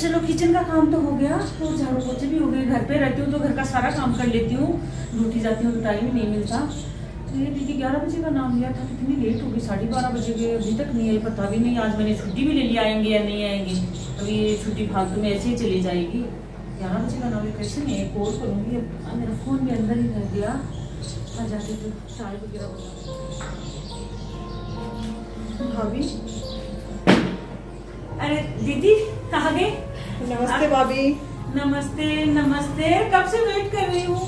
चलो किचन का काम तो हो गया, तो झाड़ू पोछे भी हो गए। घर पे रहती हूँ तो घर का सारा काम कर लेती हूँ, ड्यूटी जाती हूँ तो टाइम ही नहीं मिलता। तो ये दीदी 11 बजे का नाम लिया था, कितनी लेट हो गई, 12:30 बजे गए, अभी तक नहीं आई, पता भी नहीं आज मैंने छुट्टी भी ले लिया, आएंगे या नहीं आएंगे। अभी ये छुट्टी फालतू में ऐसे ही चली जाएगी। 11 बजे का नाम कैसे नहीं कॉल करूँगी, अब मेरा फ़ोन भी अंदर ही रह गया। आ जाती तो चाय वगैरह बना। भाभी, अरे दीदी कहाँ गए? नमस्ते भाभी। नमस्ते नमस्ते, कब से वेट कर रही हूँ।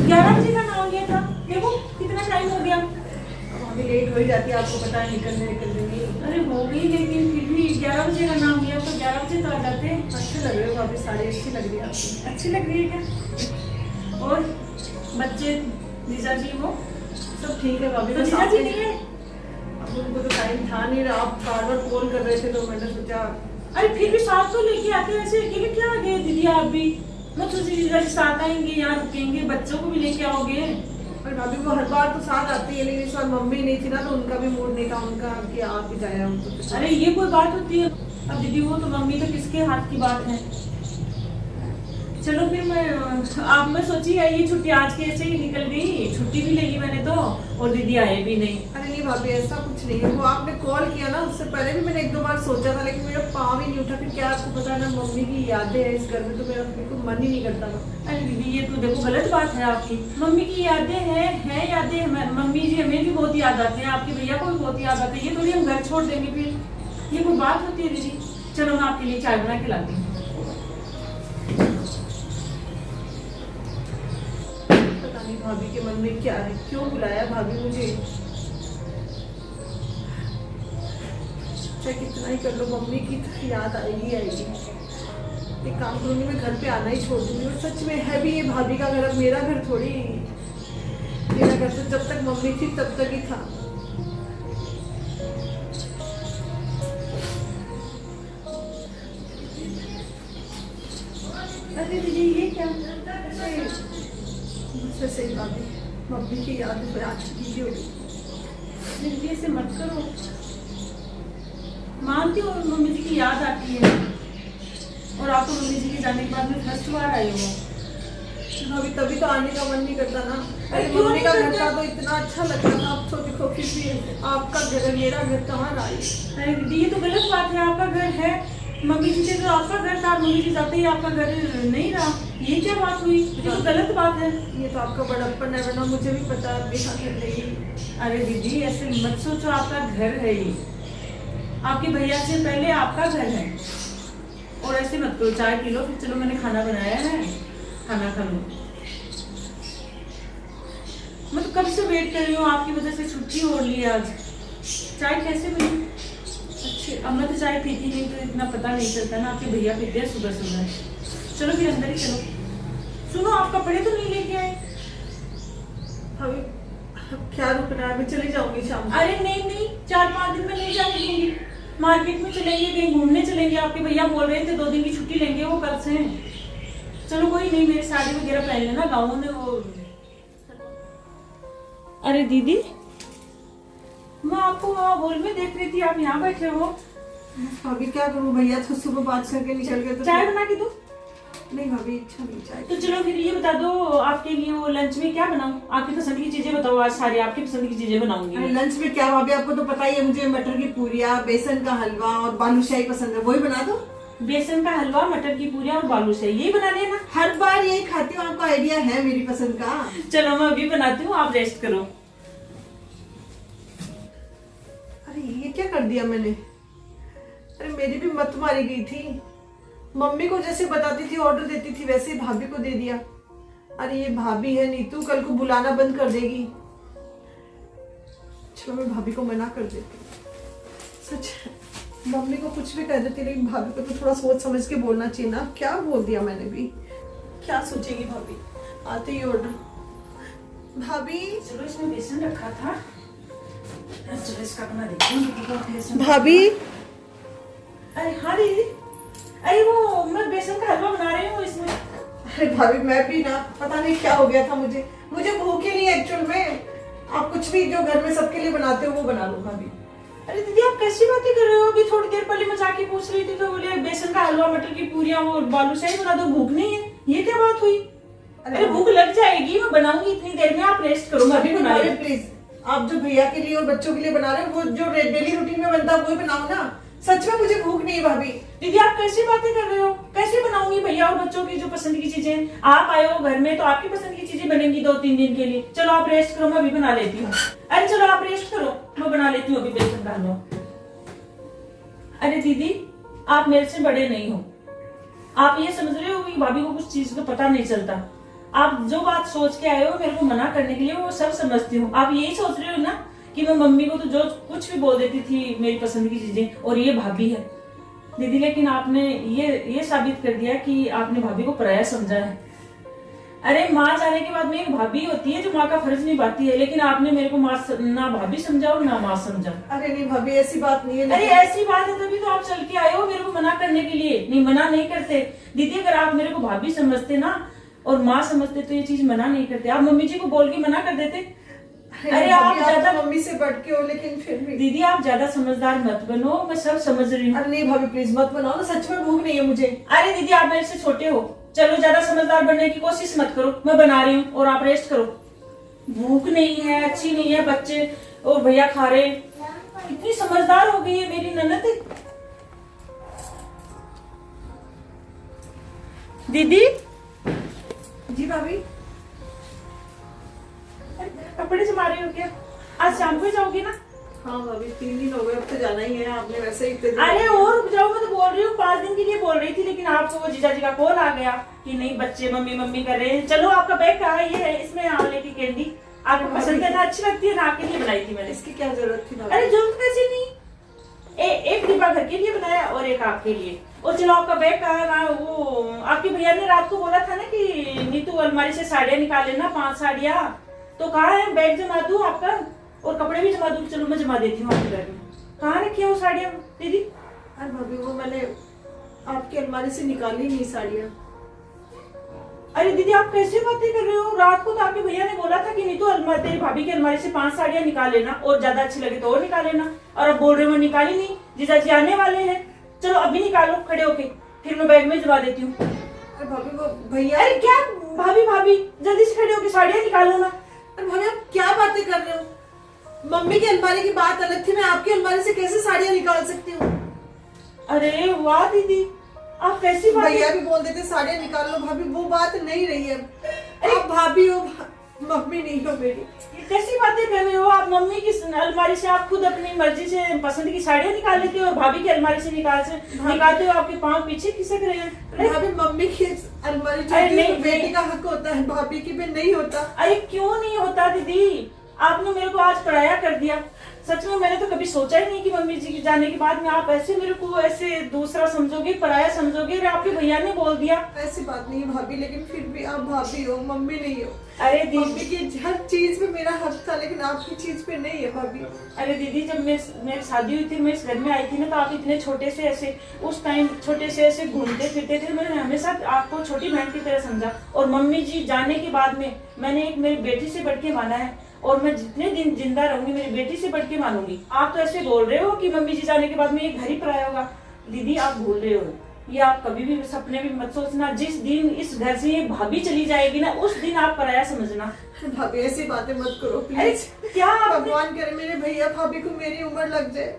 11 बजे का नाम लिया था, देखो कितना टाइम हो गया। भाभी लेट हो ही जाती है, आपको पता है, निकलने में। अरे हो गई, लेकिन फिर भी 11 बजे का नाम लिया तो 11 बजे तो आ जाते। अच्छे लग रहे हो भाभी, साड़ी अच्छी लग रही है आपकी। अच्छी लग रही है क्या? और बच्चे, जीजा जी वो सब ठीक है भाभी। तो जीजा जी नहीं है? अब उनको तो टाइम था नहीं, आप बार बार कॉल कर रहे थे तो मैंने सोचा। अरे फिर भी साथ तो लेके आते हैं, ऐसे अकेले क्या आ गए दीदी आप भी? मैं सोची जीजा जी साथ आएंगे, यहाँ रुकेंगे, बच्चों को भी लेके आओगे। और भाभी वो हर बार तो साथ आती है, लेकिन इस बार मम्मी नहीं थी ना, तो उनका भी मूड नहीं था उनका कि आप भी जाए हम तो। अरे ये कोई बात होती है? अब दीदी वो तो मम्मी तो किसके हाथ की बात है। चलो फिर मैं सोची है ये छुट्टी आज के ऐसे ही निकल गई, छुट्टी भी ले ली मैंने तो, और दीदी आए भी नहीं। अरे नहीं भाभी, ऐसा कुछ नहीं है। वो आपने कॉल किया ना, उससे पहले भी मैंने 1-2 बार सोचा था, लेकिन मेरा पाँव ही नहीं उठा। फिर क्या आपको पता है ना, मम्मी की यादें हैं इस घर में, तो मेरा बिल्कुल मन ही नहीं करता था। अरे दीदी ये तो देखो गलत बात है आपकी। मम्मी की यादें हैं यादें, मम्मी जी हमें भी बहुत याद आते हैं, आपके भैया को भी बहुत याद आते हैं। ये थोड़ी हम घर छोड़ देंगे फिर, ये कोई बात होती है दीदी? चलो मैं आपके लिए चाय बना के लाती हूँ। भाभी के मन में क्या है, क्यों बुलाया भाभी मुझे? चाहे कितना ही कर लो, मम्मी की तो याद आएगी आएगी। एक काम करूंगी, मैं घर पे आना ही छोड़ दूंगी। और सच में है भी ये भाभी का घर, अब मेरा घर थोड़ी। मेरा घर तो जब तक मम्मी थी तब तक ही था। अरे दीदी ये क्या? मुझसे सही भाभी, मम्मी की याद में आज की होगी। दीदी ऐसे मत करो, मानती हूँ मम्मी जी की याद आती है, और आप तो मम्मी जी के जाने के बाद में फर्स्ट बार आए हो। भाभी तभी तो आने का मन नहीं करता ना। अरे क्यों मम्मी का नहीं घर करता? था तो इतना अच्छा लगता था, अब तो देखो फिर भी आपका घर, मेरा घर कहाँ रहा है? अरे दीदी ये तो गलत बात है, आपका घर है, मम्मी जी से तो आपका घर था, मम्मी जी जाते ही आपका घर नहीं रहा, ये क्या बात हुई? ये तो गलत बात है। ये तो आपका बड़प्पन है, वरना मुझे भी पता है मेरा घर नहीं। अरे दीदी ऐसे मत सोचो, आपका घर है ये, आपके भैया से पहले आपका घर है। और ऐसे मत करो, चाय पी लो फिर चलो, मैंने खाना बनाया है, खाना खा लो। मैं तो कब से वेट कर रही हूँ, आपकी वजह से छुट्टी हो ली आज। चाय कैसे बनी? अच्छी, अब मैं तो चाय पीती नहीं तो इतना पता नहीं चलता ना, आपके भैया पीते हैं सुबह सुबह। चलो फिर अंदर ही चलो। सुनो आप कपड़े तो नहीं लेके आए? भाभी क्या रुकना है, मैं चली जाऊंगी शाम को। अरे नहीं नहीं, 4-5 दिन में नहीं जाने दूंगी, मार्केट में चलेंगे, कहीं घूमने चलेंगे। आपके भैया बोल रहे थे 2 दिन की छुट्टी लेंगे वो कल से। चलो कोई नहीं, मेरी साड़ी वगैरह पहन लेना, गाँव में वो। अरे दीदी मैं आपको वहाँ हॉल में देख रही थी, आप यहाँ बैठे हो। भाभी क्या करूँ, भैया तो सुबह बात करके निकल गए तो। चाय बना के दो? नहीं भाभी, इच्छा नहीं चाय। तो चलो फिर ये बता दो, आपके लिए वो लंच में क्या बनाऊं? आपकी पसंद की चीजें बताओ, आज सारी आपकी पसंद की चीजें बनाऊंगी। अरे लंच में क्या भाभी, आपको तो पता ही है, मुझे मटर की पूरियाँ, बेसन का हलवा और बालूशाही पसंद है, वही बना दो। बेसन का हलवा, मटर की पूरियाँ और बालूशाही, यही बना लेना। हर बार यही खाती हूँ, आपको आइडिया है मेरी पसंद का। चलो मैं अभी बनाती हूँ, आप रेस्ट करो। अरे ये क्या कर दिया मैंने? अरे मेरी भी मत मारी गई थी। मम्मी को जैसे बताती थी, ऑर्डर देती थी, वैसे ही भाभी को दे दिया। अरे ये भाभी है नीतू, कल को बुलाना बंद कर देगी। चलो मैं भाभी को मना कर देती हूँ। सच मम्मी को कुछ भी कह देती, लेकिन भाभी को तो थोड़ा सोच समझ के बोलना चाहिए ना। क्या बोल दिया मैंने भी, क्या सोचेगी भाभी? आते ही ऑर्डर। भाभी चलो इसमें बेसन रखा था, चलो इसका अपना देखते हैं। भाभी अरे हाँ दीदी, अरे वो मैं बेसन का हलवा बना रही हूँ इसमें। अरे भाभी मैं भी ना, पता नहीं क्या हो गया था, मुझे भूख ही नहीं है एक्चुअल में। आप कुछ भी जो घर में सबके लिए बनाते हो वो बना लो भाभी। अरे दीदी आप कैसी बातें कर रहे हो? अभी थोड़ी देर पहले मैं जाके पूछ रही थी तो बोले बेसन का हलवा, मटर की पूरियां, वो बालूशाही बना दो, भूख नहीं है। ये क्या बात हुई? अरे भूख लग जाएगी, मैं बनाऊंगी इतनी देर में, आप रेस्ट करो, मैं अभी बना रही हूं। प्लीज, आप जो भैया के लिए और बच्चों के लिए बना रहे हो वो जो डेली रूटीन में बनता है वही बनाओ ना। सच में मुझे भूख नहीं है भाभी। दीदी आप कैसी बातें कर रहे हो? कैसे बनाऊंगी भैया और बच्चों की जो पसंद की चीजें? आप आए हो घर में तो आपकी पसंद की चीजें बनेंगी 2-3 दिन के लिए। चलो आप रेस्ट करो, मैं अभी बना लेती हूँ। अरे चलो आप रेस्ट करो, मैं बना लेती हूँ अभी बेसन का हलवा। अरे दीदी आप मेरे से बड़े नहीं हो, आप ये समझ रहे हो कि भाभी को कुछ चीज का पता नहीं चलता। आप जो बात सोच के आए हो मेरे को मना करने के लिए, वो सब समझती हूँ। आप यही सोच रहे हो ना कि मैं मम्मी को तो जो कुछ भी बोल देती थी मेरी पसंद की चीजें, और ये भाभी है दीदी। लेकिन आपने ये साबित कर दिया कि आपने भाभी को पराया समझा है। अरे माँ जाने के बाद में एक भाभी होती है जो माँ का फर्ज निभाती है, लेकिन आपने मेरे को ना भाभी समझा और ना माँ समझा। अरे नहीं भाभी, ऐसी बात नहीं है। अरे ऐसी बात है तभी तो आप चल के आए हो मेरे को मना करने के लिए। नहीं, मना नहीं करते दीदी। अगर आप मेरे को भाभी समझते ना और माँ समझते तो ये चीज मना नहीं करते। आप मम्मी जी को बोल के मना कर देते। अरे आप ज्यादा मम्मी से बढ़ के हो, लेकिन फिर भी दीदी आप ज्यादा समझदार मत बनो, मैं सब समझ रही हूँ। अरे नहीं भाभी प्लीज मत बनाओ ना, सच में भूख नहीं है मुझे। अरे दीदी आप मेरे से छोटे हो, चलो ज्यादा समझदार बनने की कोशिश मत करो, मैं बना रही हूँ और आप रेस्ट करो। भूख नहीं है, अच्छी नहीं है, बच्चे और भैया खा रहे। इतनी समझदार हो गई है मेरी ननद। दीदी जी भाभी। कपड़े जमा रही हो क्या? आज शाम को ही जाओगी ना? हाँ भाभी 3 दिन हो गए, अब तो जाना ही है। आपने वैसे ही इतने दिन। अरे और रुक जाओ, मैं तो बोल रही हूँ 5 दिन के लिए बोल रही थी, लेकिन आपको वो जीजा जी का कॉल आ गया कि नहीं बच्चे मम्मी मम्मी कर रहे हैं। चलो आपका बैग कहाँ है? ये है, इसमें आंवले की कैंडी आपको पसंद है ना, अच्छी लगती है ना, आपके लिए बनाई थी मैंने। इसकी क्या जरूरत थी भाभी? अरे जरूरत कैसे नहीं, एक डिब्बा घर के लिए बनाया और एक आपके लिए। और चलो आपका बैग कहाँ है? वो आपके भैया ने रात को बोला था ना कि नीतू अलमारी से साड़ियाँ निकाल लेना, 5 साड़ियाँ। तो कहाँ है? बैग जमा दूं आपका और कपड़े भी जमा दूं? चलो मैं जमा देती हूँ आपके बैग में। कहाँ रखी है वो साड़ियाँ दीदी? अरे भाभी वो मैंने आपकी अलमारी से निकाली नहीं साड़ियाँ। अरे दीदी आप कैसे बातें कर रहे हो? रात को तो आपके भैया ने बोला था कि नीतू अलमारी, तेरी भाभी की अलमारी से 5 साड़ियाँ निकाल लेना और ज्यादा अच्छी लगे तो और निकाल लेना। और अब बोल रहे हो मैं निकाली नहीं, जीजा जी आने वाले हैं। चलो अभी निकालो खड़े होके, फिर मैं बैग में जमा देती हूँ। अरे भाभी वो भैया। अरे क्या भाभी भाभी, जल्दी से खड़े होके साड़ियाँ निकालो ना। अरे भाभी आप क्या बातें कर रहे हो? मम्मी की अलमारी की बात अलग थी, मैं आपकी अलमारी से कैसे साड़ियाँ निकाल सकती हूँ? अरे वाह दीदी आप कैसी बात। भैया भी बोल देते साड़ियाँ निकाल लो भाभी, वो बात नहीं रही है। आप भाभी हो, मम्मी नहीं हो मेरी। कैसी बातें कर रहे हो आप? मम्मी की अलमारी से आप खुद अपनी मर्जी से पसंद की साड़ियाँ निकाल लेते हो और भाभी की अलमारी से निकालते हो, आपके पाँव पीछे खिसक रहे हैं। भाभी मम्मी की अलमारी जो बेटी का हक होता है, भाभी की भी नहीं होता। अरे क्यों नहीं होता दीदी? आपने मेरे को आज पराया कर दिया। सच में मैंने तो कभी सोचा ही नहीं कि मम्मी जी के जाने के बाद में आप ऐसे मेरे को ऐसे दूसरा समझोगे, पराया समझोगे। और आपके भैया ने बोल दिया। ऐसी बात नहीं है भाभी, लेकिन फिर भी आप भाभी हो, मम्मी नहीं हो। अरे दीदी मम्मी की हर चीज पे मेरा हक था, लेकिन आपकी चीज पे नहीं है भाभी। अरे दीदी जब मेरी शादी हुई थी, मैं इस घर में आई थी ना, तो आप इतने छोटे से ऐसे उस टाइम छोटे से ऐसे घूमते फिरते थे। मैंने हमेशा आपको छोटी बहन की तरह समझा। और मम्मी जी जाने के बाद में मैंने एक मेरी बेटी से बढ़ के माना है, और मैं जितने दिन जिंदा रहूंगी मेरी बेटी से बढ़ के मानूंगी। आप तो ऐसे बोल रहे हो कि मम्मी जी जाने के बाद में ये घर ही पराया होगा। दीदी आप भूल रहे हो, ये आप कभी भी सपने में मत सोचना। जिस दिन इस घर से ये भाभी चली जाएगी ना, उस दिन आप पराया समझना। भाभी ऐसी बातें मत करो प्लीज। क्या भगवान करे मेरे भैया भाभी को मेरी उम्र लग जाए।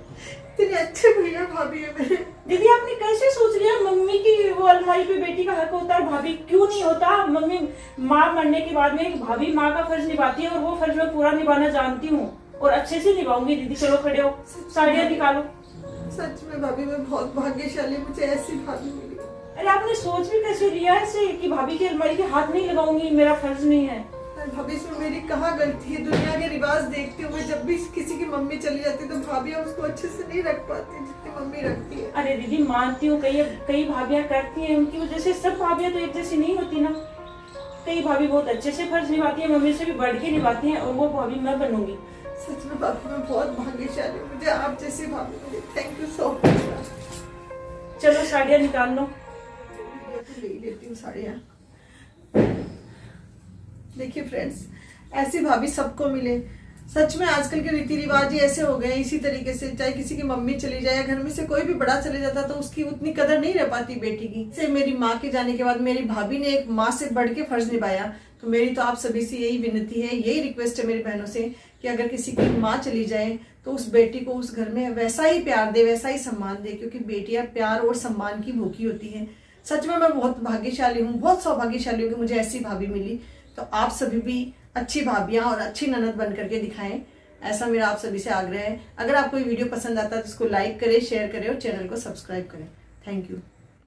इतने अच्छे भैया भाभी है मेरे। दीदी आपने कैसे सोच लिया मम्मी की वो अलमारी पे बेटी का हक होता है, भाभी क्यों नहीं होता? मम्मी माँ मरने के बाद में एक भाभी माँ का फर्ज निभाती है, और वो फर्ज मैं पूरा निभाना जानती हूँ और अच्छे से निभाऊंगी। दीदी चलो खड़े हो, साड़ियाँ निकालो। सच में भाभी मैं बहुत भाग्यशाली, मुझे ऐसी भाभी मिली। अरे आपने सोच भी कैसे लिया ऐसे कि भाभी की अलमारी के हाथ नहीं लगाऊंगी, मेरा फर्ज नहीं है? भाभी इसमें मेरी कहाँ गलती है? दुनिया के रिवाज देखते हुए जब भी किसी की मम्मी चली जाती है तो भाभियाँ उसको अच्छे से नहीं रख पाती जितनी मम्मी रखती है। अरे दीदी मानती हूँ कई भाभियाँ करती हैं, उनकी वजह से सब भाभियाँ तो एक जैसी नहीं होती ना। कई भाभी बहुत अच्छे से फर्ज निभाती है, मम्मी से भी बढ़ के निभाती है, और वो भाभी मैं बनूंगी। सच में भाभी मैं बहुत भाग्यशाली हूँ, मुझे आप जैसी भाभी मिली। Thank you so much. चलो साड़ियाँ निकाल लो। ले लेती हूँ साड़ियाँ। देखिए फ्रेंड्स, ऐसी भाभी सबको मिले। सच में आजकल के रीति रिवाज ही ऐसे हो गए हैं इसी तरीके से, चाहे किसी की मम्मी चली जाए, घर में से कोई भी बड़ा चले जाता तो उसकी उतनी कदर नहीं रह पाती बेटी की। से मेरी माँ के जाने के बाद मेरी भाभी ने एक माँ से बढ़ के फर्ज निभाया। तो मेरी तो आप सभी से यही विनती है, यही रिक्वेस्ट है मेरी बहनों से कि अगर किसी की माँ चली जाए तो उस बेटी को उस घर में वैसा ही प्यार दे, वैसा ही सम्मान दे, क्योंकि बेटियां प्यार और सम्मान की भूखी होती हैं। सच में मैं बहुत भाग्यशाली हूँ, बहुत सौभाग्यशाली हूँ कि मुझे ऐसी भाभी मिली। तो आप सभी भी अच्छी भाभियां और अच्छी ननद बन करके दिखाएं, ऐसा मेरा आप सभी से आग्रह है। अगर आपको ये वीडियो पसंद आता है तो इसको लाइक करें, शेयर करें और चैनल को सब्सक्राइब करें। Thank you.